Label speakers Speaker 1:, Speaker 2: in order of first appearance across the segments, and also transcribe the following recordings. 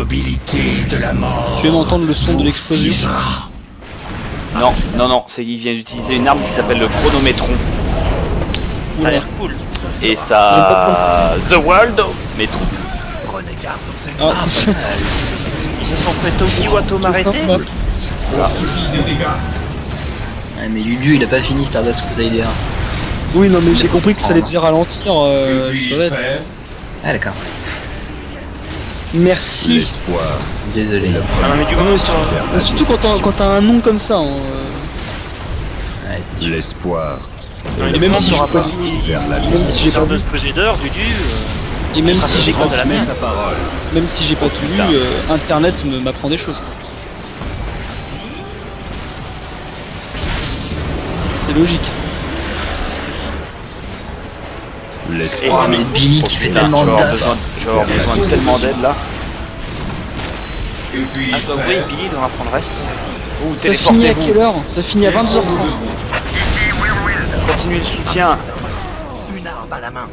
Speaker 1: L'immobilité de la mort.
Speaker 2: Tu veux m'entendre le son de l'explosion?
Speaker 3: Non, non, non, il vient d'utiliser une arme qui s'appelle le chronométron.
Speaker 4: Ça a l'air cool.
Speaker 3: Et ça... The World Métron.
Speaker 1: Prenez garde aux faits.
Speaker 2: Ah, c'est ça.
Speaker 4: Ils se sont fait Tokiwato m'arrêter.
Speaker 1: On subit des dégâts.
Speaker 5: Ouais, mais Ludu il a pas fini Stardust Crusader.
Speaker 2: Oui, non, mais j'ai compris que ça les faisait ralentir. Je dois être.
Speaker 5: Ah d'accord.
Speaker 2: Merci.
Speaker 1: L'espoir.
Speaker 5: Désolé.
Speaker 4: Ah non mais du coup,
Speaker 2: Surtout quand t'as un nom comme ça. Hein,
Speaker 5: Ouais, c'est sûr.
Speaker 1: L'espoir.
Speaker 2: Et même si
Speaker 4: t'auras
Speaker 2: j'ai
Speaker 4: pas
Speaker 2: pas
Speaker 4: fini
Speaker 1: Vers la
Speaker 2: même si j'ai pas vu,
Speaker 4: de Crusader, Dudu,
Speaker 2: et même
Speaker 4: sera
Speaker 2: si j'ai
Speaker 4: fait
Speaker 2: pas
Speaker 4: de la
Speaker 2: vu,
Speaker 4: merde.
Speaker 1: sa parole.
Speaker 2: même si j'ai pas tout vu, Internet m'apprend des choses. C'est logique.
Speaker 4: Et
Speaker 1: L'espoir.
Speaker 5: Oh mais Billy qui fait
Speaker 3: Putain,
Speaker 5: tellement
Speaker 3: je
Speaker 5: de
Speaker 3: vais avoir
Speaker 5: daf.
Speaker 3: besoin, je vais avoir besoin de tellement d'aide là.
Speaker 4: ah, je dois avouer, Billy doit apprendre le reste.
Speaker 3: Ouh,
Speaker 2: Ça finit à
Speaker 3: téléportez-vous.
Speaker 2: quelle heure? Ça finit à 22h30.
Speaker 3: Continuez le soutien.
Speaker 1: Une arme à la main.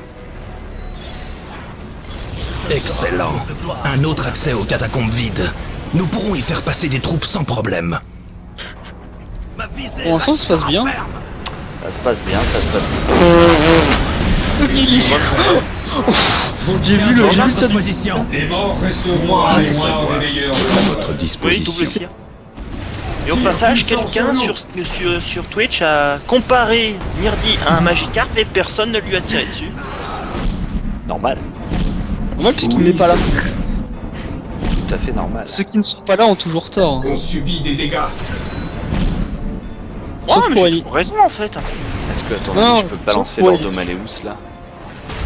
Speaker 1: Excellent. Un autre accès aux catacombes vides. Nous pourrons y faire passer des troupes sans problème.
Speaker 2: Pour l'instant, ça se passe bien.
Speaker 3: Ça se passe bien, ça se passe bien.
Speaker 2: J'ai vu le résultat du...
Speaker 1: position.
Speaker 6: Les morts resteront à la mémoire des meilleurs.
Speaker 1: À votre
Speaker 4: Oui,
Speaker 1: disposition.
Speaker 4: double tir. Et au passage, quelqu'un sur Twitch a comparé Mirdi à un Magikarp et personne ne lui a tiré dessus.
Speaker 3: Normal.
Speaker 2: Normal puisqu'il n'est pas là.
Speaker 3: Tout à fait normal.
Speaker 2: Ceux qui ne sont pas là ont toujours tort.
Speaker 6: On subit des dégâts.
Speaker 4: Oh,
Speaker 2: Sauf
Speaker 4: mais
Speaker 2: pour
Speaker 4: j'ai
Speaker 2: Ellie.
Speaker 4: toujours raison en fait.
Speaker 3: Est-ce que, à ton
Speaker 2: Non,
Speaker 3: avis, je peux balancer
Speaker 2: sauf pour
Speaker 3: l'Ordo Maleus là?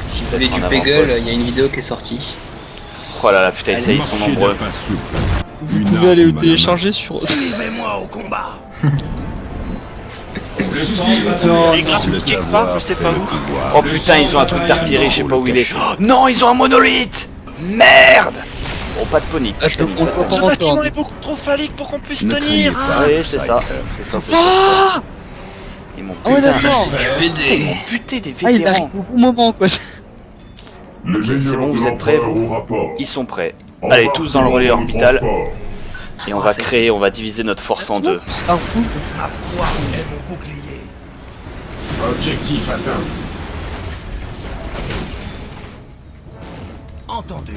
Speaker 5: Si vous
Speaker 3: Peut-être
Speaker 5: voulez du
Speaker 3: en
Speaker 5: Peggle,
Speaker 3: avant-poste.
Speaker 5: il y a une vidéo qui est sortie.
Speaker 3: Oh là là, putain, ça y est, ils sont nombreux.
Speaker 2: Vous pouvez aller le télécharger sur...
Speaker 1: Suivez-moi au combat.
Speaker 6: Le sang
Speaker 2: Non,
Speaker 4: Les graphiques quelque part, je sais pas où.
Speaker 3: Oh putain, ils ont un truc d'artillerie, je sais pas où il est. Oh, non, ils ont un monolithe! Merde! Bon, pas de panique.
Speaker 2: Ah, je le
Speaker 3: pas de
Speaker 2: comprends
Speaker 3: panique.
Speaker 4: Ce
Speaker 2: pas
Speaker 4: bâtiment
Speaker 2: encore.
Speaker 4: est beaucoup trop phallique pour qu'on puisse
Speaker 1: Ne craignez
Speaker 4: tenir.
Speaker 1: pas.
Speaker 3: Oui, c'est ça. C'est ça, c'est ça.
Speaker 2: Ah,
Speaker 3: Ils m'ont
Speaker 2: ah ouais,
Speaker 3: putain,
Speaker 2: d'accord.
Speaker 5: C'est du
Speaker 3: ils
Speaker 5: PD.
Speaker 3: m'ont buté des
Speaker 2: Ah, il arrive
Speaker 3: vétérans.
Speaker 2: au bon moment, quoi.
Speaker 3: Ok, c'est bon, vous êtes prêts, vous? Ils sont prêts. Allez, tous dans le relais orbital. Et on va créer, on va diviser notre force en deux.
Speaker 2: Ça roule.
Speaker 1: À quoi est mon bouclier?
Speaker 6: Objectif atteint.
Speaker 1: Entendu.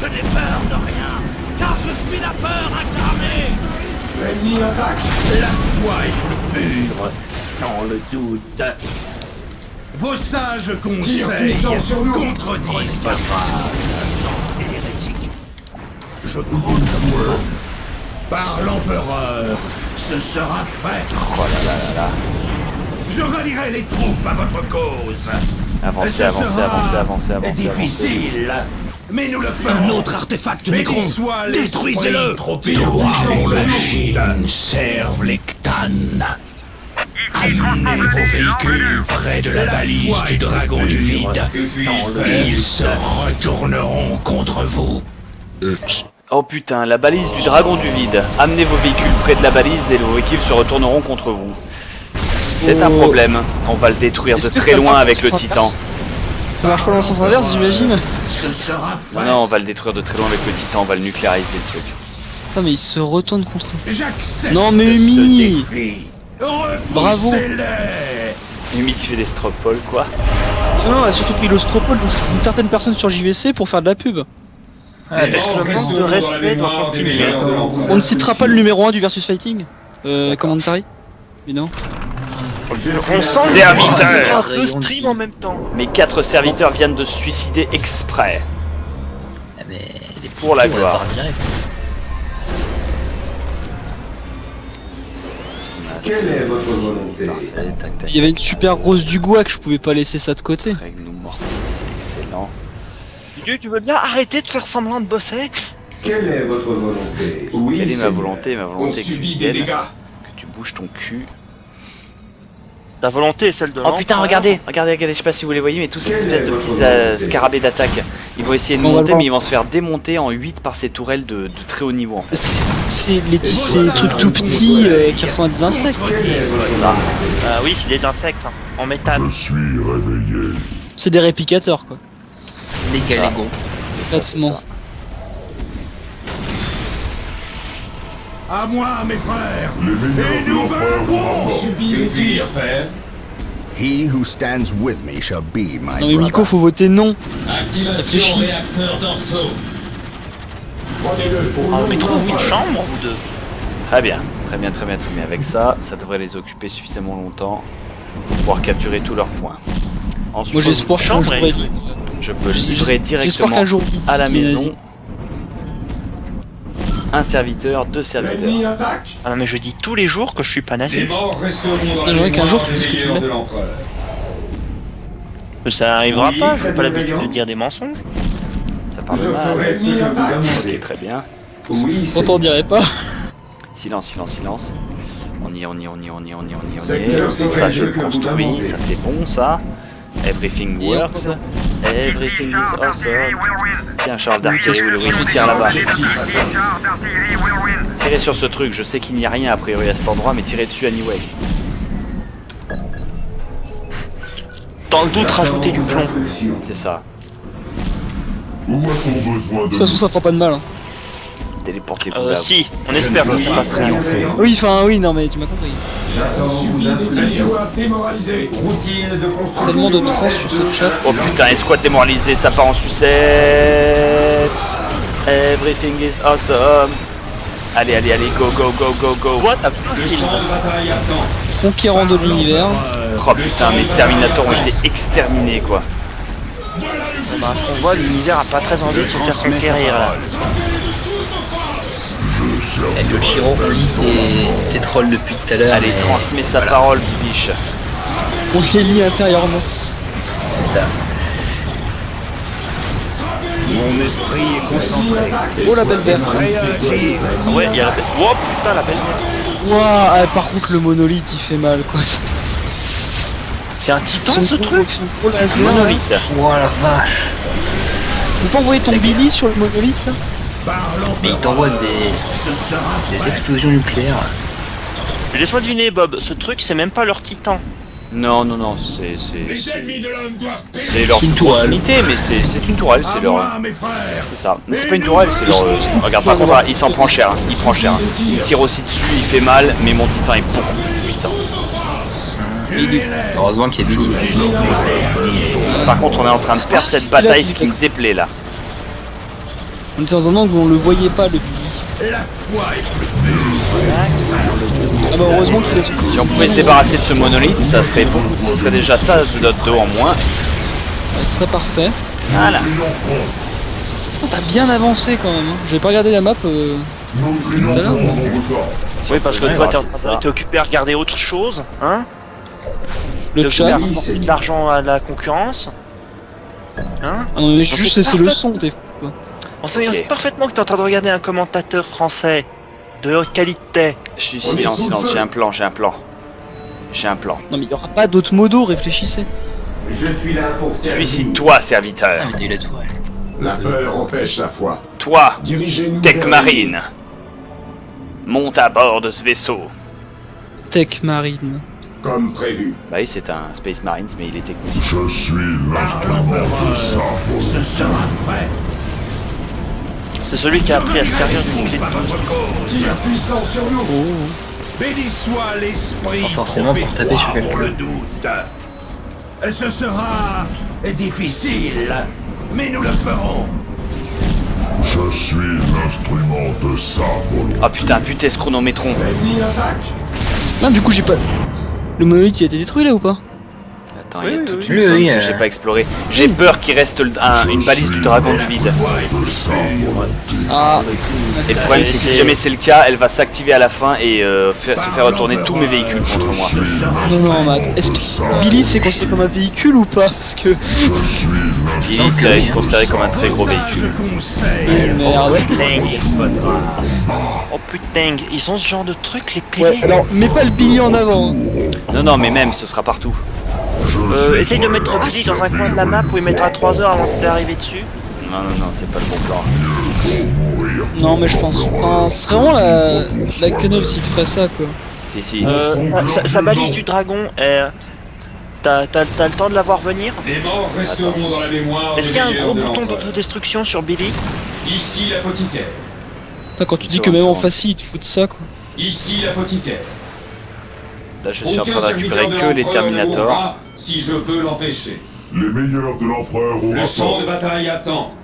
Speaker 1: Je n'ai peur de rien, car je suis la peur incarnée.
Speaker 6: L'ennemi attaque.
Speaker 1: La foi est plus pure, sans le doute. Vos sages conseils
Speaker 6: puissant sur nous.
Speaker 1: contredisent votre et hérétique. Je couvre le feu. Par l'empereur, ce sera fait.
Speaker 3: Oh là là là là.
Speaker 1: Je rallierai les troupes à votre cause.
Speaker 3: Avancez,
Speaker 1: Ce
Speaker 3: avancez,
Speaker 1: sera
Speaker 3: avancez, avancez, avancez, avancez.
Speaker 1: difficile, mais nous le ferons. Un autre artefact Nécron. Détruisez-le.
Speaker 6: puissant
Speaker 1: La Chine serve les Ctanes. Amenez vos véhicules près de la balise du dragon du vide. Sans le ils se retourneront contre vous.
Speaker 3: Oh putain, la balise du dragon du vide. Amenez vos véhicules près de la balise et vos véhicules se retourneront contre vous. C'est un problème. On va le détruire de
Speaker 2: Est-ce que
Speaker 3: très
Speaker 2: ça
Speaker 3: loin
Speaker 2: marche
Speaker 3: avec le
Speaker 2: dans le
Speaker 3: titan.
Speaker 2: sens Ça marche pas dans le sens inverse, j'imagine.
Speaker 1: Ce sera fait.
Speaker 3: Non, non, on va le détruire de très loin avec le titan. On va le nucléariser le truc.
Speaker 2: Ah, mais il se retourne contre eux.
Speaker 1: J'accepte
Speaker 2: Non, mais
Speaker 1: ce
Speaker 2: Umi.
Speaker 1: défi.
Speaker 2: Bravo.
Speaker 1: Repoussez-les.
Speaker 3: Umi qui fait des stropoles, quoi.
Speaker 2: Non, elle a surtout pris le stropole d'une certaine personne sur JVC pour faire de la pub.
Speaker 4: Est-ce que le manque de respect doit continuer?
Speaker 2: On ne citera pas le numéro 1 du Versus Fighting. Commentary. Mais non.
Speaker 4: On sent
Speaker 3: Serviteur.
Speaker 4: un peu stream en même temps.
Speaker 3: Mes 4 serviteurs viennent de se suicider exprès.
Speaker 5: Ah, mais les petits
Speaker 3: Pour la
Speaker 5: coups, on va
Speaker 3: gloire.
Speaker 5: voir direct.
Speaker 6: Quelle est votre volonté?
Speaker 3: Parfait, tac, tac.
Speaker 2: Il y avait une super rose du Gouac, je pouvais pas laisser ça de côté.
Speaker 3: Regnum Mortis, excellent.
Speaker 4: Dudu, tu veux bien arrêter de faire semblant de bosser?
Speaker 6: Quelle est votre volonté? Oui,
Speaker 3: Quelle est ma
Speaker 6: Seigneur.
Speaker 3: volonté? Ma
Speaker 6: On
Speaker 3: volonté est que tu
Speaker 6: subit des
Speaker 3: viennes,
Speaker 6: dégâts.
Speaker 3: que tu bouges ton cul.
Speaker 4: Ta volonté est celle de
Speaker 3: Oh putain, regardez, regardez, regardez, je sais pas si vous les voyez, mais tous ces espèces de petits scarabées d'attaque. Ils vont essayer de
Speaker 2: On va
Speaker 3: monter,
Speaker 2: le
Speaker 3: mais ils vont se faire démonter en 8 par ces tourelles de très haut niveau en fait.
Speaker 2: C'est les petits ces trucs tout petits qui ressemblent à des insectes.
Speaker 3: Ça.
Speaker 4: Oui, c'est des insectes hein, en métal.
Speaker 2: C'est des réplicateurs quoi.
Speaker 5: Des galégos.
Speaker 3: c'est ça.
Speaker 2: Traitement.
Speaker 1: À moi, mes frères.
Speaker 6: Et nous vaincrons.
Speaker 1: Subis les tirs.
Speaker 6: faire.
Speaker 7: He who stands with me shall be my
Speaker 2: Non mais Miko,
Speaker 7: brother.
Speaker 2: faut voter non.
Speaker 6: Activation réacteur d'Orso. Prenez-le pour
Speaker 4: Ah, mais trouvez une chambre, vous deux.
Speaker 3: Très bien, très bien, très bien, très bien. Avec ça, ça devrait les occuper suffisamment longtemps pour pouvoir capturer tous leurs points. Ensuite,
Speaker 2: Moi j'ai espoir qu'un
Speaker 4: chambre,
Speaker 2: jour
Speaker 4: elle-
Speaker 3: je peux livrer
Speaker 2: j'espère
Speaker 3: directement
Speaker 2: qu'un jour
Speaker 3: à la
Speaker 2: Disney
Speaker 3: maison
Speaker 2: nazi.
Speaker 3: un serviteur, 2 serviteurs.
Speaker 6: L'ennemi attaque.
Speaker 4: Ah non, mais je dis tous les jours que je suis pas
Speaker 6: Les
Speaker 4: nazi.
Speaker 6: morts resteront dans la
Speaker 2: J'aimerais qu'un jour
Speaker 6: mémoire
Speaker 2: tu
Speaker 6: des
Speaker 2: dises que tu
Speaker 6: meilleurs
Speaker 2: l'es.
Speaker 6: de l'empereur.
Speaker 4: Ça arrivera
Speaker 6: Oui,
Speaker 4: pas,
Speaker 6: très
Speaker 4: j'ai pas l'habitude
Speaker 6: bienveillant.
Speaker 4: de dire des mensonges.
Speaker 3: Ça parle
Speaker 6: Je
Speaker 3: mal.
Speaker 6: ferai ce que vous demandez.
Speaker 3: Ok, très bien.
Speaker 6: Oui,
Speaker 2: Quand on dirait pas.
Speaker 3: Silence, silence, silence. On y est, on y est, on y est, on y est, on y est, on y
Speaker 6: C'est
Speaker 3: est.
Speaker 6: que je ferai
Speaker 3: Ça,
Speaker 6: ce
Speaker 3: je le
Speaker 6: que vous
Speaker 3: construis.
Speaker 6: demandez.
Speaker 3: Ça, c'est bon, ça. Everything works. Everything is awesome. Tiens, Charles d'artillerie, tu tires là-bas. Tirez sur ce truc. Je sais qu'il n'y a rien a priori à cet endroit, mais tirez dessus anyway.
Speaker 4: Dans le doute, rajoutez du plomb.
Speaker 3: C'est ça.
Speaker 2: Ça fera pas de mal. Hein.
Speaker 3: Téléportez-vous là.
Speaker 4: Si, on espère que ça fasse rien.
Speaker 2: Oui, enfin oui, non mais tu m'as compris.
Speaker 6: J'attends vos instructions. Démoralisé. Routine de construction.
Speaker 2: Tellement de trans sur ce chat.
Speaker 3: Oh putain, escouade démoralisée, ça part en sucette. Everything is awesome. Allez, allez, allez, go, go, go, go, go.
Speaker 4: Toi, t'as vu
Speaker 6: Le
Speaker 4: le film
Speaker 6: champ de bataille attend.
Speaker 2: Conquérant de l'univers.
Speaker 3: Oh putain, mes Terminators ont été exterminés quoi.
Speaker 4: Bah, ce qu'on voit, l'univers a pas très envie de se faire conquérir là.
Speaker 5: Eh, Jochiro, on lit tes trolls depuis tout à l'heure.
Speaker 3: Allez,
Speaker 5: mais
Speaker 3: transmets sa parole, bibiche.
Speaker 2: On les lit intérieurement.
Speaker 5: c'est ça.
Speaker 7: Mon esprit est concentré.
Speaker 2: Oh la belle bête.
Speaker 4: Ouais, il y a la belle. Oh putain, la belle.
Speaker 2: Ouah, ah, par contre le monolithe il fait mal quoi.
Speaker 4: C'est un titan ce truc.
Speaker 2: Oh la zone.
Speaker 3: Monolithe.
Speaker 5: Oh la vache.
Speaker 2: Tu peux pas envoyer ton Billy sur le monolithe là?
Speaker 5: Mais il t'envoie des explosions nucléaires.
Speaker 4: Mais laisse-moi deviner, Bob, ce truc c'est même pas leur titan.
Speaker 3: Non, non, non, c'est
Speaker 1: ennemis de l'homme doivent
Speaker 3: c'est leur
Speaker 5: C'est une
Speaker 3: plus grosse
Speaker 5: tourelle.
Speaker 3: unité, mais c'est une tourelle, c'est leur.
Speaker 1: mes frères.
Speaker 3: C'est ça. Mais c'est pas une tourelle, c'est leur. Regarde, par contre, il s'en prend cher, hein. Il prend cher. Il tire aussi dessus, il fait mal, mais mon titan est beaucoup plus puissant.
Speaker 5: Heureusement qu'il y a Billy.
Speaker 3: Par contre, on est en train de perdre cette bataille, ce qui me déplaît là.
Speaker 2: On était dans un angle où on le voyait pas le Billy.
Speaker 1: La foi est plus pure.
Speaker 2: Ah bah heureusement qu'il a son
Speaker 3: Si on pouvait se débarrasser de ce monolithe, ça serait bon. Ce serait déjà ça de notre dos en moins.
Speaker 2: Ce serait parfait.
Speaker 3: Voilà.
Speaker 2: Oh, t'as bien avancé quand même. Hein. J'avais pas regardé la map tout à l'heure.
Speaker 4: Oui, parce que
Speaker 3: Ouais,
Speaker 4: toi
Speaker 3: c'est ça.
Speaker 4: t'es occupé à regarder autre chose, hein.
Speaker 2: Le
Speaker 4: T'es occupé
Speaker 2: chat.
Speaker 4: à rapporter de l'argent à la concurrence. Hein.
Speaker 2: Ah non mais
Speaker 4: On
Speaker 2: juste
Speaker 4: sait
Speaker 2: laisser le
Speaker 4: parfait-
Speaker 2: son, t'es fou quoi.
Speaker 4: On sait
Speaker 3: Ok.
Speaker 4: parfaitement que t'es en train de regarder un commentateur français de haute qualité.
Speaker 3: Je suis silence, silence, j'ai un plan, j'ai un plan. J'ai un plan.
Speaker 2: Non mais il y aura pas d'autres modos, réfléchissez.
Speaker 6: Je suis là pour servir.
Speaker 3: Suicide-toi,
Speaker 5: Ah,
Speaker 3: serviteur.
Speaker 5: mais t'as eu la tourelle.
Speaker 6: La peur empêche la foi.
Speaker 3: Toi,
Speaker 6: Dirigez-nous
Speaker 3: Tech
Speaker 6: vers
Speaker 3: Marine. Monte à bord de ce vaisseau.
Speaker 2: Tech Marine.
Speaker 6: comme prévu.
Speaker 3: Bah oui, c'est un Space Marines, mais il est technicien.
Speaker 1: Par l'empereur, ce sera fait.
Speaker 4: C'est celui qui a appris à se servir d'une clé de
Speaker 1: Par
Speaker 4: 12.
Speaker 1: votre cause.
Speaker 6: Tire puissant sur nous.
Speaker 1: Béni soit l'esprit
Speaker 5: Sans forcément pour taper sur
Speaker 1: prophétoire
Speaker 5: quelqu'un.
Speaker 1: pour le doute. Ce sera difficile, mais nous le ferons.
Speaker 8: Je suis l'instrument de sa volonté.
Speaker 3: Oh putain, putesse chronométron.
Speaker 6: Ennemi attaque.
Speaker 2: Non du coup j'ai pas... Le monolithe il a été détruit là ou pas?
Speaker 3: Attends, il y a toute
Speaker 5: oui.
Speaker 3: une zone
Speaker 5: Oui,
Speaker 3: que j'ai pas explorée. J'ai peur qu'il reste une balise du dragon du vide.
Speaker 2: Ah,
Speaker 3: Et le problème, c'est que si jamais c'est le cas, elle va s'activer à la fin et se faire retourner tous mes véhicules contre moi.
Speaker 2: non non Matt, est-ce que Billy c'est considéré comme un véhicule ou pas? Parce que...
Speaker 3: Il
Speaker 5: semble que
Speaker 3: c'est
Speaker 5: oui, hein.
Speaker 3: considéré comme un très gros véhicule.
Speaker 2: Merde.
Speaker 4: Oh putain, ils ont ce genre de truc, les
Speaker 2: Ouais,
Speaker 4: payés.
Speaker 2: alors mets pas le Billy en avant.
Speaker 3: Non, non, mais même, ce sera partout.
Speaker 4: Essaye de mettre Billy dans un coin de la map où il mettra 3 heures avant d'arriver dessus.
Speaker 3: Non, non, non, c'est pas le bon plan.
Speaker 2: Non mais je pense... Enfin, ce serait vraiment la quenelle si tu ferais ça quoi.
Speaker 3: Si, si.
Speaker 4: Sa balise du dragon est T'as le temps de la voir venir?
Speaker 6: Les morts resteront dans la mémoire.
Speaker 4: Est-ce qu'il y a un
Speaker 6: des
Speaker 4: gros
Speaker 6: meilleurs de
Speaker 4: bouton
Speaker 6: l'empereur.
Speaker 4: d'autodestruction sur Billy?
Speaker 6: Ici l'apothicaire.
Speaker 2: Putain, quand tu dis
Speaker 3: Sur
Speaker 2: que
Speaker 3: un-
Speaker 2: même
Speaker 3: sur
Speaker 2: en
Speaker 3: un-
Speaker 2: facile, il te fout de ça quoi.
Speaker 6: Ici l'apothicaire.
Speaker 3: Là, je suis en
Speaker 6: Aucun
Speaker 3: train de récupérer
Speaker 6: serviteur
Speaker 3: que
Speaker 6: de
Speaker 3: les
Speaker 6: l'empereur ne
Speaker 3: Terminators.
Speaker 6: mourra si je peux l'empêcher.
Speaker 8: Les meilleurs de l'empereur au
Speaker 6: Le champ
Speaker 8: rapport.
Speaker 6: de bataille attend.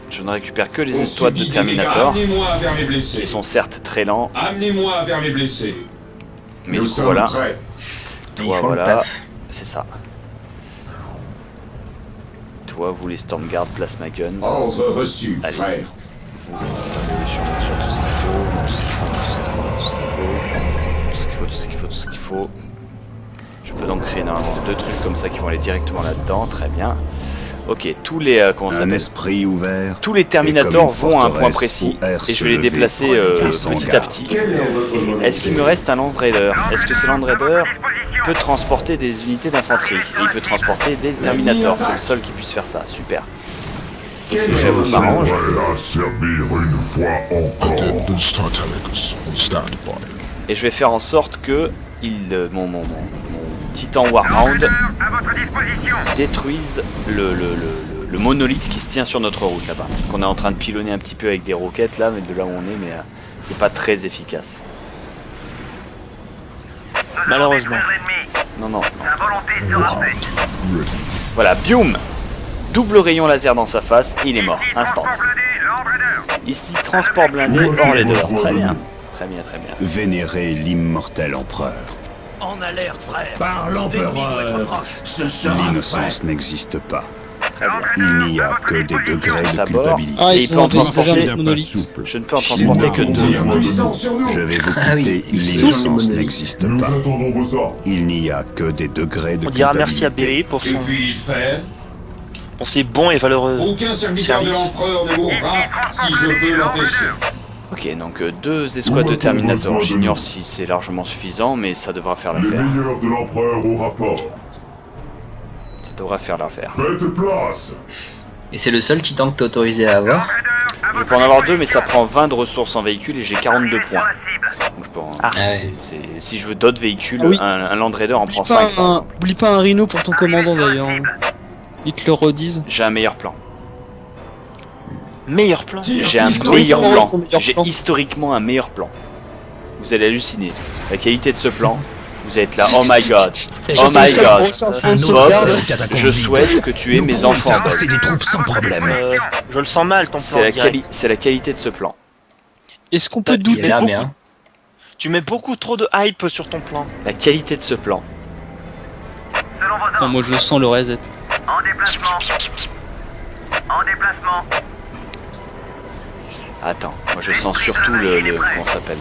Speaker 3: Je ne récupère que les
Speaker 6: On
Speaker 3: escouades de
Speaker 6: subit des dégâts.
Speaker 3: Terminator,
Speaker 6: Amenez-moi vers mes blessés.
Speaker 3: qui sont certes très lents,
Speaker 6: Amenez-moi vers mes blessés.
Speaker 3: mais
Speaker 6: Nous
Speaker 3: du coup
Speaker 6: sommes
Speaker 3: voilà,
Speaker 6: prêts.
Speaker 5: Ils
Speaker 3: toi
Speaker 5: font le
Speaker 3: voilà,
Speaker 5: taf.
Speaker 3: c'est ça. Toi, vous les Stormguard Plasma Guns,
Speaker 6: Ordre reçu,
Speaker 3: Allez.
Speaker 6: frère.
Speaker 3: vous allez sur déjà tout ce qu'il faut, on a tout ce qu'il faut, tout ce qu'il faut, tout ce qu'il faut, tout ce qu'il faut, tout ce qu'il faut. Je peux donc créer normalement 2 trucs comme ça qui vont aller directement là-dedans, très bien. Ok, tous les comment ça
Speaker 7: Un
Speaker 3: s'appelle,
Speaker 7: esprit ouvert.
Speaker 3: tous les Terminators
Speaker 7: Et comme une
Speaker 3: vont à un point
Speaker 7: forteresse
Speaker 3: précis
Speaker 7: où air
Speaker 3: et je
Speaker 7: se
Speaker 3: vais les
Speaker 7: levait,
Speaker 3: déplacer
Speaker 7: sans
Speaker 3: petit à
Speaker 7: garde.
Speaker 3: petit.
Speaker 6: Quelle est votre volonté?
Speaker 3: Est-ce qu'il me reste un Lance Raider? Est-ce que ce Land Raider peut transporter des unités d'infanterie? Et il peut transporter des Terminators, c'est le seul qui puisse faire ça, super.
Speaker 6: Quelle est
Speaker 3: J'avoue,
Speaker 6: votre
Speaker 3: m'arrange.
Speaker 8: Prêt à servir une fois encore.
Speaker 3: Et je vais faire en sorte que mon Titan Warhound détruise le monolithe qui se tient sur notre route là-bas. Qu'on est en train de pilonner un petit peu avec des roquettes là, mais de là où on est, mais c'est pas très efficace.
Speaker 4: Malheureusement.
Speaker 3: Non, non. Voilà, Bium! Double rayon laser dans sa face, il est mort, instant. Ici, transport blindé hors les deux. Très bien. Très bien, très bien.
Speaker 7: Vénérer l'immortel empereur.
Speaker 1: En alerte, frère. Par l'empereur, ce sera
Speaker 7: L'innocence n'existe pas.
Speaker 3: Très bien.
Speaker 7: Il n'y a que des degrés de
Speaker 3: Sabord.
Speaker 7: culpabilité.
Speaker 2: Ah,
Speaker 3: Et
Speaker 2: ils
Speaker 3: il
Speaker 2: sont
Speaker 3: peut en
Speaker 2: en train de
Speaker 3: transporter
Speaker 2: faire
Speaker 7: d'un
Speaker 2: un
Speaker 7: pas
Speaker 2: monolithe.
Speaker 7: souple.
Speaker 3: Je ne peux en transporter que 2.
Speaker 6: Tire puissant sur nous.
Speaker 7: Je vais vous
Speaker 5: Ah oui,
Speaker 7: quitter,
Speaker 5: ils sont
Speaker 7: l'innocence
Speaker 5: monolithes.
Speaker 7: n'existe
Speaker 8: Nous
Speaker 7: pas.
Speaker 8: attendons vos ordres.
Speaker 7: Il n'y a que des degrés de
Speaker 4: On dira merci à
Speaker 7: culpabilité.
Speaker 4: Billy pour
Speaker 6: Que
Speaker 4: son
Speaker 6: puis-je faire?
Speaker 4: pour ses bons et valeureux
Speaker 6: Aucun serviteur de
Speaker 4: services.
Speaker 6: l'empereur ne mourra si je peux l'empêcher.
Speaker 3: Ok, donc 2 escouades de Terminator. J'ignore si c'est largement suffisant, mais ça devra faire
Speaker 8: Les
Speaker 3: l'affaire.
Speaker 8: meilleurs de l'empereur au rapport.
Speaker 3: Ça devra faire l'affaire.
Speaker 8: Faites place.
Speaker 5: Et c'est le seul titan que t'es autorisé à avoir.
Speaker 3: Je peux en avoir 2, mais ça prend 20 de ressources en véhicule et j'ai 42 points. Donc je peux en...
Speaker 4: Ah.
Speaker 5: ouais.
Speaker 3: Si je veux d'autres véhicules,
Speaker 2: Ah oui.
Speaker 3: un Land Raider en prend
Speaker 2: Oublie pas
Speaker 3: 5 par exemple.
Speaker 2: oublie pas un rhino pour ton commandant d'ailleurs. Ils te le redisent.
Speaker 3: J'ai un meilleur plan.
Speaker 4: Meilleur plan.
Speaker 3: J'ai un
Speaker 2: Historiquement,
Speaker 3: meilleur plan.
Speaker 2: ton meilleur
Speaker 3: J'ai
Speaker 2: plan.
Speaker 3: historiquement un meilleur plan. Vous allez halluciner. La qualité de ce plan, vous allez être là, oh my god. Oh my god. Bob, je souhaite que tu aies mes enfants, Bob.
Speaker 1: C'est des troupes sans problème.
Speaker 4: Je le sens mal ton plan. direct.
Speaker 3: C'est la qualité de ce plan.
Speaker 2: Est-ce qu'on peut
Speaker 4: Il
Speaker 5: Il
Speaker 2: douter
Speaker 5: est là,
Speaker 4: beaucoup.
Speaker 5: mais hein.
Speaker 4: Tu mets beaucoup trop de hype sur ton plan.
Speaker 3: La qualité de ce plan.
Speaker 2: Attends, moi je sens le reset.
Speaker 3: Attends, moi je sens surtout comment ça s'appelle.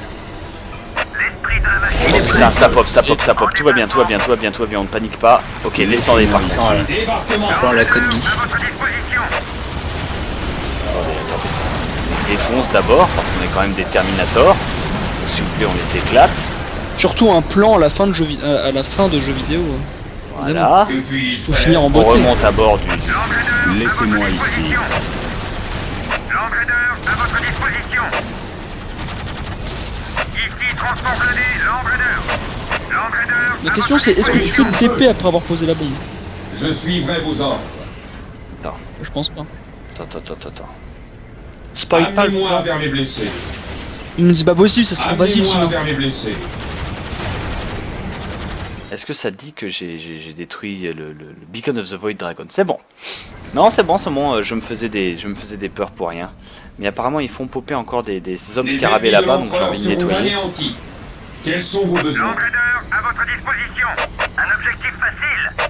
Speaker 3: Oh putain, ça pop, ça pop, ça pop. Tout va bien, tout va bien, tout va bien, tout va bien. On ne panique pas. Ok, descendez par contre.
Speaker 5: Voilà.
Speaker 6: Débarquement.
Speaker 5: Prends la côte glisse.
Speaker 3: On défonce d'abord parce qu'on est quand même des Terminators. Donc, s'il vous plaît, on les éclate.
Speaker 2: Surtout un plan à la fin de jeu, à la fin de jeu vidéo.
Speaker 3: Voilà.
Speaker 6: Que puis-je
Speaker 2: Faut
Speaker 6: faire?
Speaker 2: finir en
Speaker 3: On
Speaker 2: beauté.
Speaker 3: remonte à bord du...
Speaker 7: Laissez-moi ici.
Speaker 2: La question c'est est-ce que tu peux te TP après avoir posé la bombe?
Speaker 6: Je suivrai vos ordres.
Speaker 2: Je pense pas.
Speaker 3: Attends.
Speaker 4: Spoil pas le
Speaker 6: Amenez-moi
Speaker 4: plan.
Speaker 6: vers mes blessés.
Speaker 2: Ils nous disent pas possible, ça serait facile
Speaker 6: Amenez-moi
Speaker 2: sinon.
Speaker 6: vers mes blessés.
Speaker 3: Est-ce que ça dit que j'ai détruit le Beacon of the Void Dragon? C'est bon. Non, c'est bon, je me faisais des peurs pour rien. Mais apparemment, ils font popper encore des hommes
Speaker 6: Les
Speaker 3: scarabées
Speaker 6: ennemis de
Speaker 3: là-bas, donc j'ai
Speaker 6: l'empereur
Speaker 3: envie de
Speaker 6: seront
Speaker 3: nettoyer.
Speaker 6: anéantis. Quels sont vos besoins?
Speaker 9: à votre disposition. Un objectif facile.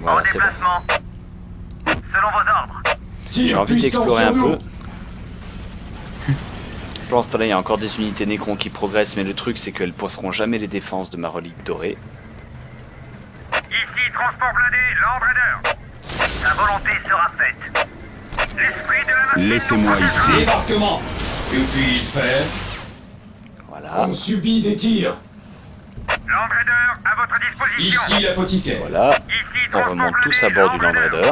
Speaker 3: Voilà, c'est bon.
Speaker 9: Selon vos ordres.
Speaker 3: J'ai
Speaker 6: Tire
Speaker 3: envie
Speaker 6: puissant
Speaker 3: d'explorer
Speaker 6: sur
Speaker 3: un
Speaker 6: nous.
Speaker 3: peu. Pour l'instant, là, il y a encore des unités Necron qui progressent, mais le truc, c'est qu'elles pousseront jamais les défenses de ma relique dorée.
Speaker 9: Ici, transport blindé, Land Raider. Sa volonté sera faite. L'esprit de la machine.
Speaker 7: Laissez-moi ici.
Speaker 6: Débarquement. Que puis-je faire?
Speaker 3: Voilà,
Speaker 6: On subit des tirs.
Speaker 9: Land Raider, à votre disposition.
Speaker 6: Ici l'apothicaire.
Speaker 3: voilà.
Speaker 9: Ici,
Speaker 3: On
Speaker 9: transport
Speaker 3: remonte
Speaker 9: blindé,
Speaker 3: tous à bord du Land Raider.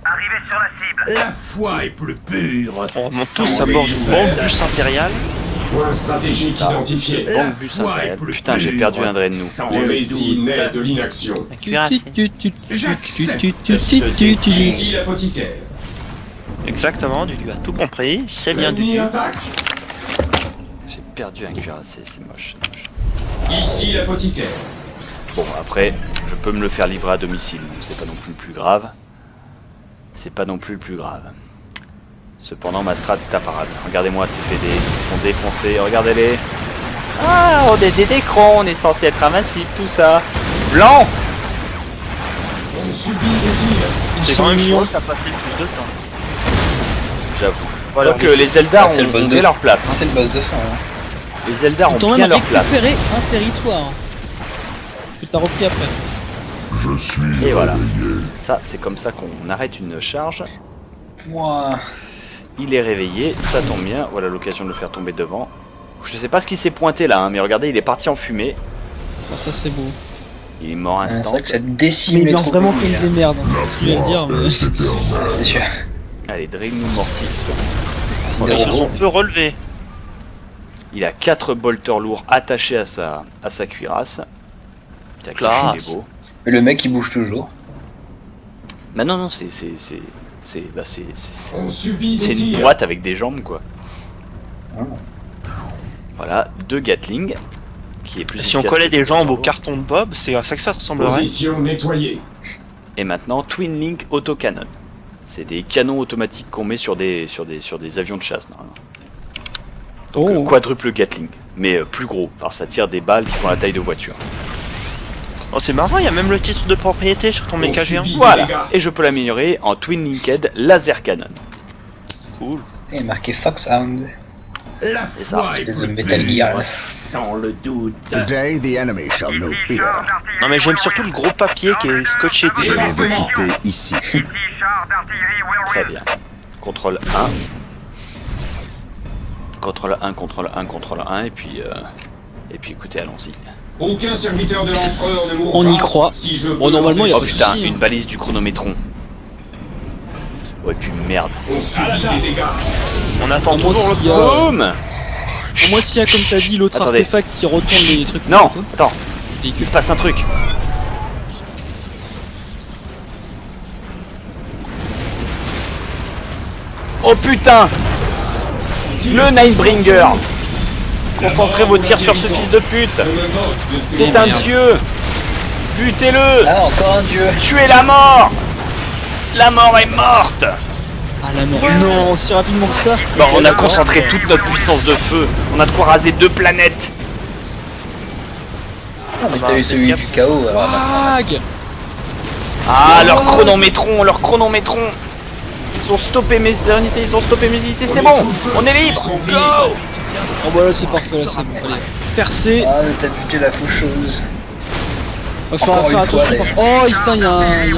Speaker 9: Arrivez sur la cible.
Speaker 1: La foi est plus pure.
Speaker 4: On remonte tous à bord du bon bus impérial.
Speaker 6: Point stratégique identifié.
Speaker 3: Bon bus incroyable. Putain, j'ai perdu un drain de nous.
Speaker 6: L'hérésie naît de l'inaction.
Speaker 4: Un cuirassé.
Speaker 6: Ici l'apothicaire.
Speaker 4: Exactement, tu lui as tout compris. C'est bien du
Speaker 6: L'ennemi attaque.
Speaker 3: J'ai perdu un cuirassé, c'est moche, c'est moche.
Speaker 6: Ici l'apothicaire.
Speaker 3: Bon, après, je peux me le faire livrer à domicile, donc c'est pas non plus le plus grave. C'est pas non plus le plus grave. Cependant, ma strat est imparable. Regardez-moi ces TD, ils se font défoncer, regardez-les. Ah, on est des décrons, on est censé être invincible, tout ça. Blanc.
Speaker 6: On subit des tirs.
Speaker 4: C'est quand même chaud, t'as passé le plus de temps.
Speaker 3: J'avoue.
Speaker 4: Voilà,
Speaker 3: Donc les Eldar
Speaker 5: c'est le
Speaker 3: ont
Speaker 5: boss
Speaker 3: trouvé
Speaker 5: de-
Speaker 3: leur place. hein.
Speaker 5: C'est le boss de fin. Hein.
Speaker 3: Les Eldar ont
Speaker 2: Ils t'ont
Speaker 3: bien
Speaker 2: même
Speaker 3: leur place.
Speaker 2: récupéré un territoire. Que t'as repris après.
Speaker 8: Je suis
Speaker 3: Et voilà.
Speaker 8: réveillé.
Speaker 3: Ça, c'est comme ça qu'on arrête une charge.
Speaker 5: Ouah.
Speaker 3: Il est réveillé, ça tombe bien. Voilà l'occasion de le faire tomber devant. Je sais pas ce qui s'est pointé là, hein, mais regardez, il est parti en fumée.
Speaker 2: Ah, ça c'est beau.
Speaker 3: Il est mort
Speaker 5: C'est
Speaker 3: instant.
Speaker 5: vrai que ça
Speaker 2: Mais
Speaker 5: décime
Speaker 2: il
Speaker 5: les
Speaker 2: lance
Speaker 5: troupes
Speaker 2: vraiment
Speaker 5: ennemies,
Speaker 2: comme
Speaker 5: là.
Speaker 2: des merdes. Je viens de dire, mais...
Speaker 5: C'est sûr.
Speaker 3: Allez, Draenor Mortis.
Speaker 5: Des
Speaker 4: Ils se sont
Speaker 5: robots.
Speaker 4: peu relevés.
Speaker 3: Il a 4 bolters lourds attachés à sa cuirasse. Tac,
Speaker 4: Classe.
Speaker 3: il est beau.
Speaker 5: Mais le mec il bouge toujours.
Speaker 3: Bah non, c'est
Speaker 6: On subit des
Speaker 3: une
Speaker 6: tirs.
Speaker 3: boîte avec des jambes quoi.
Speaker 5: Oh.
Speaker 3: Voilà, 2 Gatling. Qui est plus
Speaker 4: Si on
Speaker 3: efficace
Speaker 4: collait
Speaker 3: que
Speaker 4: des
Speaker 3: les
Speaker 4: jambes au
Speaker 3: bolters
Speaker 4: carton de Bob, c'est à ça que ça ressemblerait.
Speaker 6: Position nettoyée.
Speaker 3: lourds. Et maintenant, Twin Link Autocannon. C'est des canons automatiques qu'on met sur des avions de chasse normalement. Donc
Speaker 2: Oh.
Speaker 3: quadruple Gatling, mais plus gros, parce que ça tire des balles qui font la taille de voiture.
Speaker 4: Oh, c'est marrant, il y a même le titre de propriété sur ton
Speaker 6: On
Speaker 4: méca
Speaker 6: subit
Speaker 4: géant.
Speaker 6: des
Speaker 3: Voilà,
Speaker 6: dégâts.
Speaker 3: et je peux l'améliorer en Twin Linked Laser Cannon.
Speaker 4: Cool.
Speaker 5: Et marqué Foxhound.
Speaker 1: La
Speaker 3: ça,
Speaker 1: foi est
Speaker 5: espèce de
Speaker 1: plus
Speaker 5: Metal
Speaker 1: pure,
Speaker 5: Gear.
Speaker 1: sans le doute.
Speaker 7: Today, the enemy shall know
Speaker 9: Ici, char
Speaker 7: fear.
Speaker 9: d'artillerie.
Speaker 4: Non mais j'aime surtout le gros papier qui est scotché
Speaker 7: Je
Speaker 4: dessus.
Speaker 7: vais vous quitter ici.
Speaker 9: Ici, char d'artillerie
Speaker 3: Très
Speaker 9: Whirlwind.
Speaker 3: bien. Contrôle 1. Contrôle 1, contrôle 1, contrôle 1, et puis écoutez, allons-y.
Speaker 6: Aucun serviteur de l'empereur ne mourra.
Speaker 2: On y croit.
Speaker 6: Si je
Speaker 2: Bon,
Speaker 6: peux
Speaker 2: normalement, il y a
Speaker 3: Oh
Speaker 6: l'empêcher.
Speaker 3: putain,
Speaker 2: souci,
Speaker 3: une
Speaker 2: hein.
Speaker 3: balise du chronométron. Ouais, puis merde.
Speaker 6: On subit des dégâts.
Speaker 4: On attend
Speaker 2: Moi,
Speaker 4: toujours
Speaker 2: s'il y
Speaker 4: le
Speaker 2: a-
Speaker 3: Boum.
Speaker 2: Moi, s'il y a, comme t'as dit, l'autre
Speaker 3: Attendez.
Speaker 2: artefact qui retourne les trucs...
Speaker 3: Non,
Speaker 2: quoi.
Speaker 3: attends, il se passe un truc. Oh putain, le Ninebringer. Concentrez vos tirs sur ce fils de pute. C'est un dieu. Butez-le.
Speaker 5: Ah, encore un dieu.
Speaker 3: Tuez la mort. La mort est morte.
Speaker 2: Ah la mort. Non, aussi rapidement que ça.
Speaker 3: Bon, on a concentré toute notre puissance de feu. On a de quoi raser 2 planètes.
Speaker 5: Ah, mais t'as eu celui du chaos alors.
Speaker 2: Vague.
Speaker 3: Ah, leur chronométron. Ils ont stoppé mes unités, c'est bon. On est libre. Go.
Speaker 2: Oh bah là c'est parfait, là c'est bon. Allez. Percé.
Speaker 5: Ah, mais t'as buté la faucheuse.
Speaker 2: Va falloir
Speaker 5: Encore
Speaker 2: faire
Speaker 5: une fois,
Speaker 2: attention.
Speaker 5: les-
Speaker 2: Oh putain, il y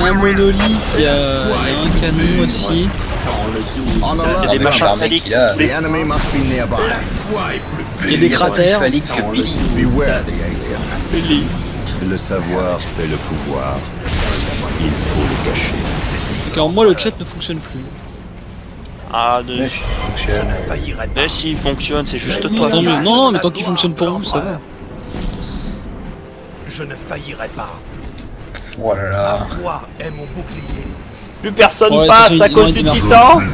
Speaker 2: a un monolithe, il y a un canon aussi.
Speaker 1: Sans le doute.
Speaker 7: On
Speaker 4: Il y a
Speaker 7: alert,
Speaker 4: des
Speaker 5: mais
Speaker 4: machins
Speaker 5: l'armée
Speaker 4: phalliques.
Speaker 5: qu'il a.
Speaker 7: the enemy must be nearby.
Speaker 1: La foi est plus
Speaker 2: Il y a
Speaker 1: pure.
Speaker 2: des cratères.
Speaker 5: Phallique que Billy.
Speaker 7: Beware the alien. Le savoir fait le pouvoir. Il faut le cacher.
Speaker 2: Alors moi le chat ne fonctionne plus.
Speaker 4: Ah,
Speaker 5: Mais je fonctionne.
Speaker 4: mais s'il fonctionne, c'est juste toi
Speaker 2: Tant
Speaker 4: qui...
Speaker 2: mieux. Non, mais tant qu'il fonctionne pour vous, ça va.
Speaker 1: Je ne faillirai pas.
Speaker 5: Oh là là.
Speaker 1: Foi est mon bouclier.
Speaker 3: Plus personne
Speaker 2: Ouais,
Speaker 3: passe
Speaker 2: ça,
Speaker 3: à
Speaker 2: il
Speaker 3: cause
Speaker 2: aurait
Speaker 3: du
Speaker 2: dû
Speaker 3: titan.
Speaker 8: Prêt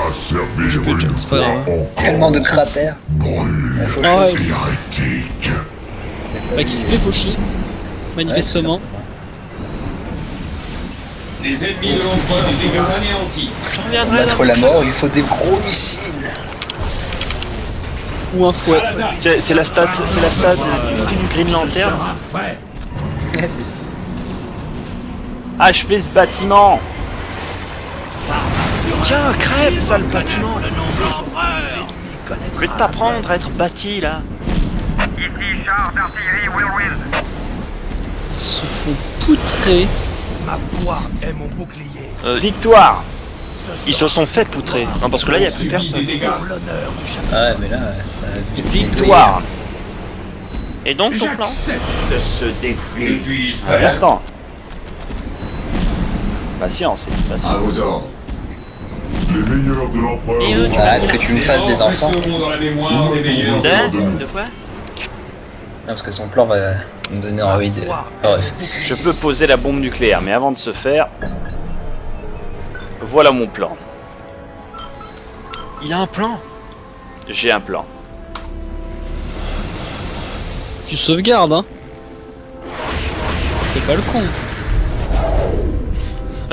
Speaker 8: à servir
Speaker 2: peux,
Speaker 8: une
Speaker 2: c'est pas
Speaker 8: fois
Speaker 2: grave.
Speaker 8: encore.
Speaker 5: Tellement de cratères.
Speaker 8: Brûle,
Speaker 5: La
Speaker 2: Ah ouais,
Speaker 5: faucheuse.
Speaker 8: hérétique.
Speaker 2: bah, qui s'est fait faucher. Manifestement.
Speaker 6: Les ennemis de l'empereur des dégâts anéantis.
Speaker 4: Je
Speaker 5: Pour
Speaker 4: reviendrai
Speaker 5: battre
Speaker 4: là.
Speaker 5: la mort, il faut des gros missiles.
Speaker 2: Ou un fouet.
Speaker 4: C'est la stade du film Green Lantern.
Speaker 1: Sera fait.
Speaker 5: Ouais, c'est ça.
Speaker 3: Achevez ce bâtiment.
Speaker 4: Tiens, crève, sale bâtiment. Je vais t'apprendre à être bâti là.
Speaker 9: Ici, char d'artillerie Whirlwind.
Speaker 2: Ils se font poutrer.
Speaker 1: Ma foi est mon bouclier.
Speaker 3: Victoire.
Speaker 4: Ils se sont fait poutrer. Non, parce que là, il n'y a plus
Speaker 6: Subit des
Speaker 4: personne.
Speaker 6: dégâts.
Speaker 1: L'honneur du château.
Speaker 5: Ah ouais, mais là, ça a vite
Speaker 3: Victoire.
Speaker 4: Et donc, ton plan
Speaker 1: J'accepte ce défi.
Speaker 6: Que puis-je
Speaker 3: À
Speaker 6: faire?
Speaker 3: l'instant. Patience,
Speaker 6: À
Speaker 3: patience.
Speaker 6: vos ordres.
Speaker 8: Les meilleurs de l'empereur
Speaker 4: Et
Speaker 8: auront
Speaker 4: tu
Speaker 5: Hâte que tu me fasses des enfants.
Speaker 6: resteront dans la mémoire des meilleurs.
Speaker 4: De quoi?
Speaker 5: Non, parce que son plan va me donner envie de... Ouais.
Speaker 3: Je peux poser la bombe nucléaire, mais avant de se faire... Voilà mon plan.
Speaker 4: Il a un plan.
Speaker 3: J'ai un plan.
Speaker 2: Tu sauvegardes, hein. T'es pas le con.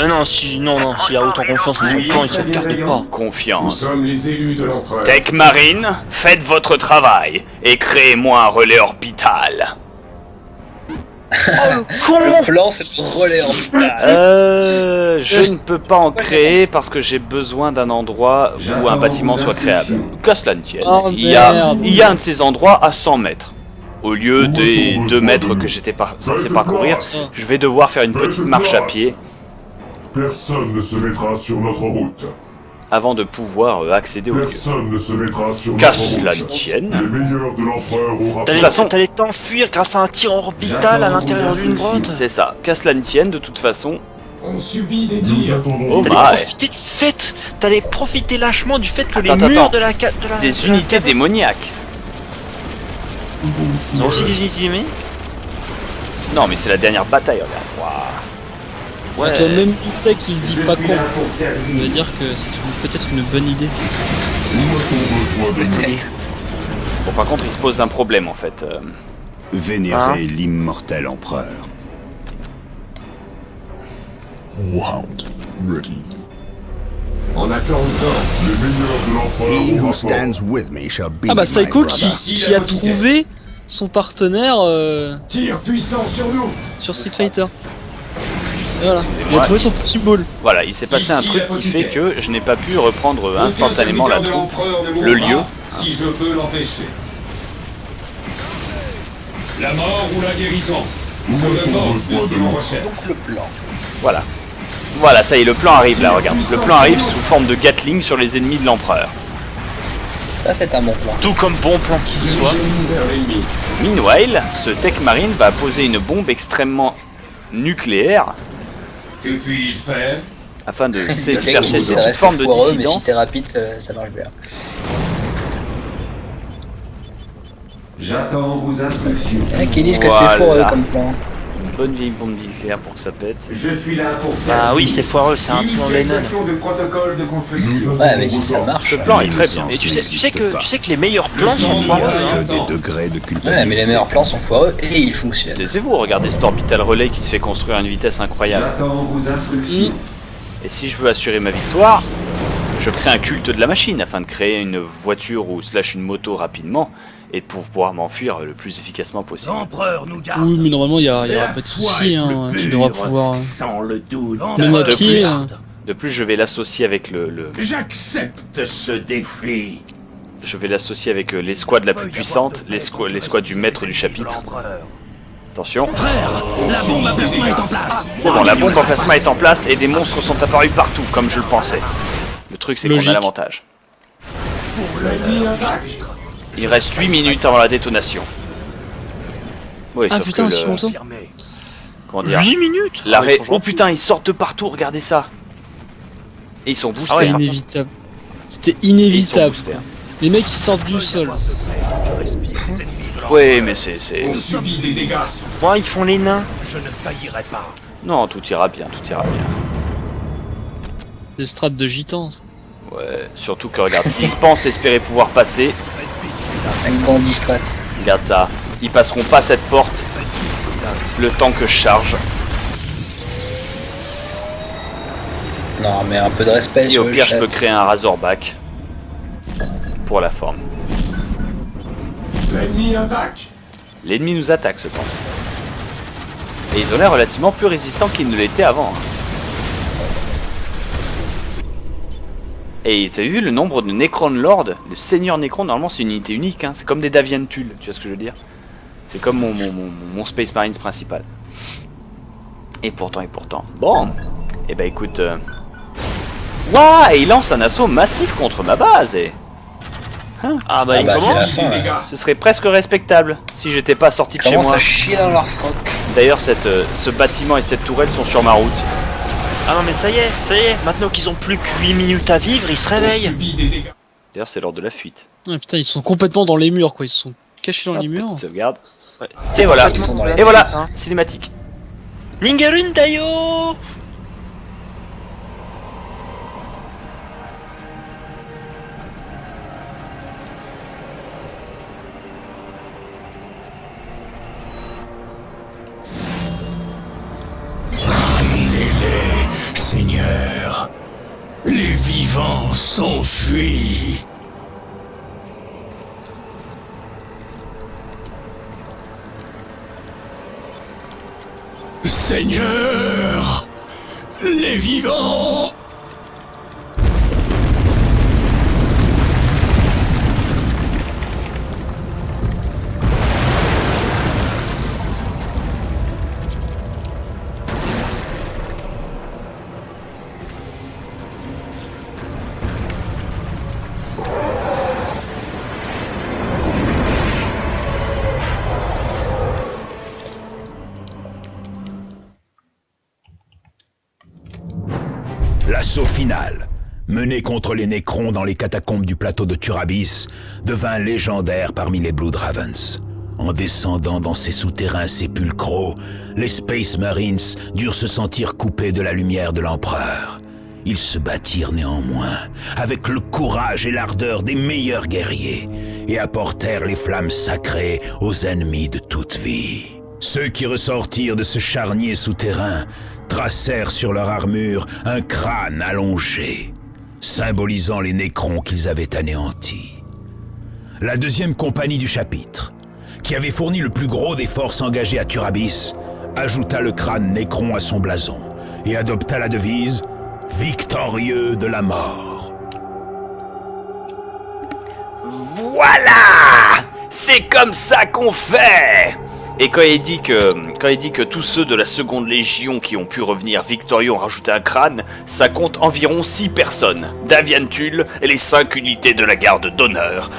Speaker 4: Non, s'il a autant confiance en son plan, il sauvegarde pas.
Speaker 6: Nous
Speaker 3: Confiance.
Speaker 6: sommes les élus de l'empereur.
Speaker 3: Tech Marine, faites votre travail et créez-moi un relais orbital.
Speaker 4: Oh le con!
Speaker 5: Le plan, c'est le relais en
Speaker 3: Je ne peux pas en créer parce que j'ai besoin d'un endroit où un bâtiment soit créable. Qu'à cela ne tienne.
Speaker 2: Oh,
Speaker 3: Il y a
Speaker 2: merde.
Speaker 3: un de ces endroits à 100 mètres. Au lieu des 2 mètres que j'étais censé parcourir, je vais devoir faire une petite marche à pied
Speaker 8: Personne ne se mettra sur notre route.
Speaker 3: avant de pouvoir accéder au lieu.
Speaker 8: Personne ne se mettra sur
Speaker 3: Qu'à
Speaker 8: notre
Speaker 3: cela ne
Speaker 8: route.
Speaker 3: tienne.
Speaker 8: Les meilleurs de l'empereur auront
Speaker 3: toute façon-
Speaker 4: T'allais t'enfuir grâce à un tir orbital à l'intérieur d'une grotte.
Speaker 3: C'est ça. Qu'à cela ne tienne, de toute façon.
Speaker 6: On subit des
Speaker 8: Nous
Speaker 6: tirs.
Speaker 8: attendons
Speaker 3: Oh,
Speaker 8: vos
Speaker 3: bah,
Speaker 4: Profiter du fait, t'allais profiter lâchement du fait que les
Speaker 3: Attends,
Speaker 4: murs
Speaker 3: attends.
Speaker 4: de la
Speaker 3: Des unités démoniaques.
Speaker 4: Ils ont aussi des unités démoniaques.
Speaker 3: Non, mais c'est la dernière bataille, regarde. Waouh.
Speaker 2: Ouais. Toi même tu sais qu'il dit pas con.
Speaker 6: là pour
Speaker 2: Ça veut dire que c'est peut-être une bonne idée.
Speaker 8: Nous avons besoin de nous.
Speaker 3: Bon, par contre, il se pose un problème en fait.
Speaker 7: Vénérer l'immortel empereur.
Speaker 6: En attendant,
Speaker 8: Les meilleurs de
Speaker 7: He
Speaker 8: l'empereur
Speaker 7: who
Speaker 8: auront rapport.
Speaker 7: stands with me shall be
Speaker 2: Ah bah
Speaker 7: my
Speaker 2: Psycho
Speaker 7: brother.
Speaker 2: qui a trouvé son partenaire
Speaker 6: tir puissant sur nous.
Speaker 2: sur Street Fighter. Et voilà, il a
Speaker 3: Excusez-moi.
Speaker 2: trouvé son petit ball.
Speaker 3: Voilà, il s'est passé un
Speaker 6: Ici,
Speaker 3: truc
Speaker 6: la
Speaker 3: qui fait
Speaker 6: potitude.
Speaker 3: que je n'ai pas pu reprendre
Speaker 6: Aucun
Speaker 3: instantanément la
Speaker 6: serviteur de
Speaker 3: troupe.
Speaker 6: l'empereur ne
Speaker 3: le
Speaker 6: mourra
Speaker 3: lieu.
Speaker 6: Si je peux l'empêcher. La mort ou la guérison. Je
Speaker 8: Nous
Speaker 6: me
Speaker 8: avons
Speaker 6: porte de
Speaker 8: besoin
Speaker 6: ce
Speaker 8: de
Speaker 6: que l'on
Speaker 8: nous.
Speaker 6: recherche.
Speaker 5: Le plan.
Speaker 3: Voilà. Voilà, ça y est, le plan arrive là, regarde. Le plan arrive sous forme de Gatling sur les ennemis de l'empereur.
Speaker 5: Ça, c'est un bon plan.
Speaker 4: Tout comme bon plan qu'il soit.
Speaker 6: Dirigez-nous vers l'ennemi.
Speaker 3: Meanwhile, ce Tech Marine va poser une bombe extrêmement nucléaire
Speaker 6: Que puis-je faire?
Speaker 3: afin de
Speaker 5: Le gars,
Speaker 3: faire
Speaker 5: il dit,
Speaker 3: cesser
Speaker 5: ça
Speaker 3: toute
Speaker 5: reste
Speaker 3: forme de
Speaker 5: foireux, mais si
Speaker 3: dissidence.
Speaker 5: t'es rapide, ça marche bien.
Speaker 6: J'attends vos instructions.
Speaker 5: Il y en a qui disent que
Speaker 3: Voilà.
Speaker 5: c'est foireux comme plan.
Speaker 3: Une bonne vieille bombe nucléaire pour que ça pète.
Speaker 6: Je suis là pour
Speaker 4: Bah
Speaker 6: servir.
Speaker 4: oui, c'est foireux, c'est un plan Lennon.
Speaker 6: Initialisation de protocole de construction.
Speaker 5: Ouais, mais si ça marche.
Speaker 3: Ce plan est très bien.
Speaker 4: Mais tu sais que les meilleurs plans sont foireux. Hein.
Speaker 7: Que des degrés de culpabilité.
Speaker 5: Ouais, mais les meilleurs plans sont foireux et ils fonctionnent.
Speaker 3: Taisez-vous, regardez cet orbital relais qui se fait construire à une vitesse incroyable.
Speaker 6: J'attends vos instructions.
Speaker 3: Et si je veux assurer ma victoire, je crée un culte de la machine afin de créer une voiture ou slash une moto rapidement et pour pouvoir m'enfuir le plus efficacement possible.
Speaker 1: L'empereur nous garde.
Speaker 2: Oui mais normalement il y aura
Speaker 1: La
Speaker 2: pas de
Speaker 1: foi
Speaker 2: soucis,
Speaker 1: est
Speaker 2: hein.
Speaker 1: plus
Speaker 2: Tu devras
Speaker 1: pure,
Speaker 2: pouvoir...
Speaker 1: sans le doute.
Speaker 2: Même à
Speaker 3: De
Speaker 2: pied...
Speaker 3: plus, de plus, je vais l'associer avec
Speaker 1: J'accepte ce défi.
Speaker 3: je vais l'associer avec l'escouade la plus puissante, l'escouade du maître du chapitre. Attention.
Speaker 1: Frère, la bombe à plasma est en place.
Speaker 3: C'est bon, la bombe en plasma est en place et des monstres sont apparus partout, comme je le pensais. Le truc, c'est qu'on a
Speaker 2: Logique.
Speaker 3: l'avantage.
Speaker 6: L'ennemi attaque.
Speaker 3: Il reste 8 minutes avant la détonation. Oui,
Speaker 2: Ah
Speaker 3: sauf
Speaker 2: putain,
Speaker 3: que
Speaker 2: si longtemps.
Speaker 3: comment dire
Speaker 4: 8 minutes.
Speaker 3: l'arrêt.
Speaker 4: Ah, ils sont
Speaker 3: Oh putain, ils sortent de partout, regardez ça. Et ils sont boostés.
Speaker 2: C'était
Speaker 3: hein.
Speaker 2: inévitable. C'était
Speaker 3: Et ils sont
Speaker 2: inévitable.
Speaker 3: boostés, hein.
Speaker 2: Les mecs ils sortent du sol.
Speaker 3: Oui, mais c'est.
Speaker 6: On subit des dégâts.
Speaker 4: Ouais, ils font les nains.
Speaker 1: Je ne faillirai pas.
Speaker 3: Non, tout ira bien, tout ira bien.
Speaker 2: Des strates de gitans. ça.
Speaker 3: Ouais, surtout que regarde, s'ils pensent espérer pouvoir passer,
Speaker 5: Un grand distrait.
Speaker 3: regarde ça. Ils passeront pas cette porte le temps que je charge.
Speaker 5: Non, mais un peu de respect
Speaker 3: Et
Speaker 5: sur
Speaker 3: au
Speaker 5: le
Speaker 3: pire, je
Speaker 5: chat.
Speaker 3: peux créer un Razorback pour la forme.
Speaker 6: L'ennemi attaque.
Speaker 3: L'ennemi nous attaque cependant. Et ils ont l'air relativement plus résistants qu'ils ne l'étaient avant. hein. Et t'as vu le nombre de Necron Lord? Le Seigneur Necron, normalement c'est une unité unique, hein. C'est comme des Davian Tull, tu vois ce que je veux dire? C'est comme mon Space Marines principal. Et pourtant. Bon, et bah écoute... Ouah, et il lance un assaut massif contre ma base et...
Speaker 4: Ah bah,
Speaker 5: Ah
Speaker 4: ils
Speaker 5: bah, c'est
Speaker 4: commencent.
Speaker 5: la
Speaker 6: Des
Speaker 5: fin, ouais.
Speaker 6: dégâts.
Speaker 3: Ce serait presque respectable si j'étais pas sorti de chez
Speaker 5: Commence
Speaker 3: moi.
Speaker 5: à chier dans leur froc.
Speaker 3: D'ailleurs, ce bâtiment et cette tourelle sont sur ma route.
Speaker 4: Ah non mais ça y est, maintenant qu'ils ont plus que 8 minutes à vivre, ils se réveillent.
Speaker 3: D'ailleurs, c'est l'heure de la fuite.
Speaker 2: Ah, putain, ils sont complètement dans les murs, quoi. Ils se sont cachés dans les murs.
Speaker 3: Petite sauvegarde.
Speaker 4: Ouais.
Speaker 3: Et voilà,
Speaker 5: Ils sont dans la
Speaker 3: et voilà,
Speaker 4: hein.
Speaker 3: cinématique.
Speaker 4: Ningalun Dayo.
Speaker 1: Ramenez-les, Seigneur. Les vivants s'enfuient. Seigneur, les vivants.
Speaker 7: L'assaut final, mené contre les Nécrons dans les catacombes du plateau de Turabis, devint légendaire parmi les Blood Ravens. En descendant dans ces souterrains sépulcraux, les Space Marines durent se sentir coupés de la lumière de l'Empereur. Ils se battirent néanmoins, avec le courage et l'ardeur des meilleurs guerriers, et apportèrent les flammes sacrées aux ennemis de toute vie. Ceux qui ressortirent de ce charnier souterrain tracèrent sur leur armure un crâne allongé, symbolisant les Nécrons qu'ils avaient anéantis. La deuxième compagnie du chapitre, qui avait fourni le plus gros des forces engagées à Turabis, ajouta le crâne Nécron à son blason et adopta la devise « Victorieux de la mort ».
Speaker 3: Voilà! C'est comme ça qu'on fait! Et quand il dit que tous ceux de la seconde légion qui ont pu revenir victorieux ont rajouté un crâne, ça compte environ 6 personnes. Davian Tull et les 5 unités de la garde d'honneur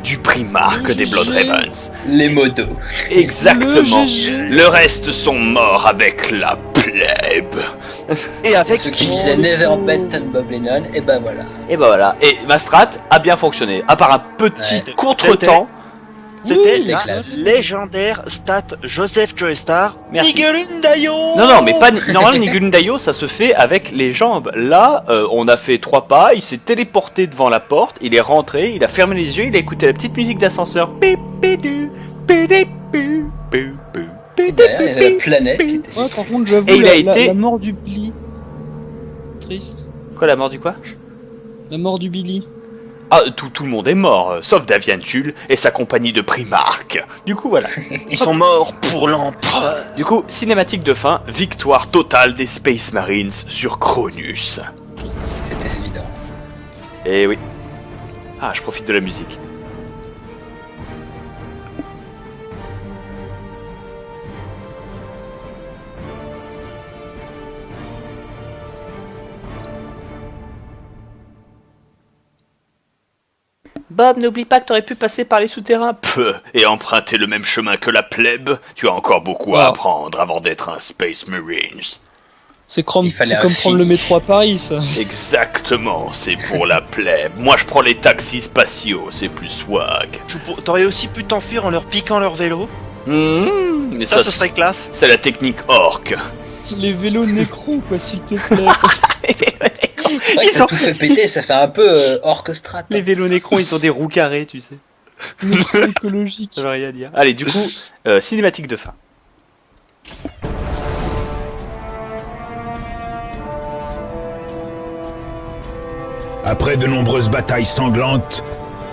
Speaker 3: du primarque des Blood Ravens.
Speaker 5: Les modos.
Speaker 3: Exactement. Le reste sont morts avec la plèbe.
Speaker 4: Et avec
Speaker 5: Ceux qui disaient Never Bet Bob Lennon, et ben voilà.
Speaker 3: Et bah voilà. Et ma strat a bien fonctionné. À part un petit
Speaker 5: Ouais.
Speaker 3: contretemps.
Speaker 4: c'était
Speaker 5: Oui,
Speaker 4: la
Speaker 5: classe.
Speaker 4: légendaire stat Joseph Joestar.
Speaker 3: Merci.
Speaker 4: Ningalun Dayo.
Speaker 3: Non, mais pas normalement Ningalun Dayo, ça se fait avec les jambes. Là, on a fait 3 pas, il s'est téléporté devant la porte, il est rentré, il a fermé les yeux, il a écouté la petite musique d'ascenseur.
Speaker 5: Et derrière, il y avait la planète qui était.
Speaker 2: Ouais, par contre, j'avoue,
Speaker 3: Et il a été-
Speaker 2: la mort du Billy. Triste.
Speaker 3: Quoi, la mort du quoi?
Speaker 2: La mort du Billy.
Speaker 3: Ah, tout le monde est mort, sauf Davian Tull et sa compagnie de primarques. Du coup, voilà.
Speaker 4: Ils sont morts pour l'empereur.
Speaker 3: Du coup, cinématique de fin, victoire totale des Space Marines sur Cronus.
Speaker 5: C'était évident.
Speaker 3: Eh oui. Ah, je profite de la musique. Bob, n'oublie pas que t'aurais pu passer par les souterrains. Peu, et emprunter le même chemin que la plèbe. Tu as encore beaucoup à
Speaker 2: Ah.
Speaker 3: apprendre avant d'être un Space Marines.
Speaker 2: C'est
Speaker 5: Il fallait un
Speaker 2: comme prendre le
Speaker 5: film.
Speaker 2: métro à Paris, ça.
Speaker 3: Exactement, c'est pour la plèbe. Moi, je prends les taxis spatiaux, c'est plus swag.
Speaker 4: T'aurais aussi pu t'enfuir en leur piquant leur vélo.
Speaker 3: Mais
Speaker 4: Ça, ce serait classe.
Speaker 3: c'est la technique orque.
Speaker 2: Les vélos nécros, quoi, s'il te plaît.
Speaker 5: C'est vrai que ça tout fait péter, ça fait un peu orchestrat.
Speaker 3: Les vélos Nécrons, ils ont des roues carrées, tu sais.
Speaker 2: Métro écologique.
Speaker 3: Ça veut rien dire. Allez, du coup, cinématique de fin.
Speaker 7: Après de nombreuses batailles sanglantes,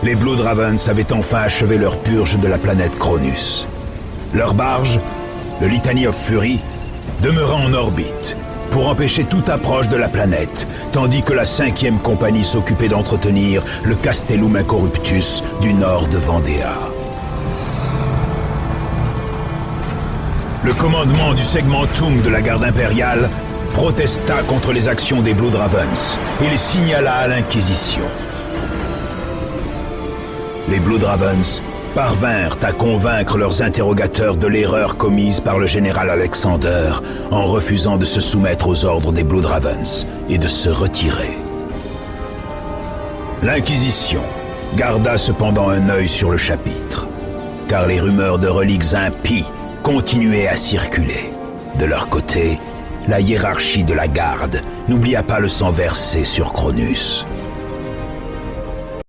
Speaker 7: les Blood Ravens avaient enfin achevé leur purge de la planète Cronus. Leur barge, le Litany of Fury, demeura en orbite pour empêcher toute approche de la planète, tandis que la 5e compagnie s'occupait d'entretenir le Castellum Incorruptus du nord de Vendéa. Le commandement du segmentum de la garde impériale protesta contre les actions des Blood Ravens et les signala à l'Inquisition. Les Blood Ravens parvinrent à convaincre leurs interrogateurs de l'erreur commise par le général Alexander en refusant de se soumettre aux ordres des Blood Ravens et de se retirer. L'Inquisition garda cependant un œil sur le chapitre, car les rumeurs de reliques impies continuaient à circuler. De leur côté, la hiérarchie de la garde n'oublia pas le sang versé sur Cronus.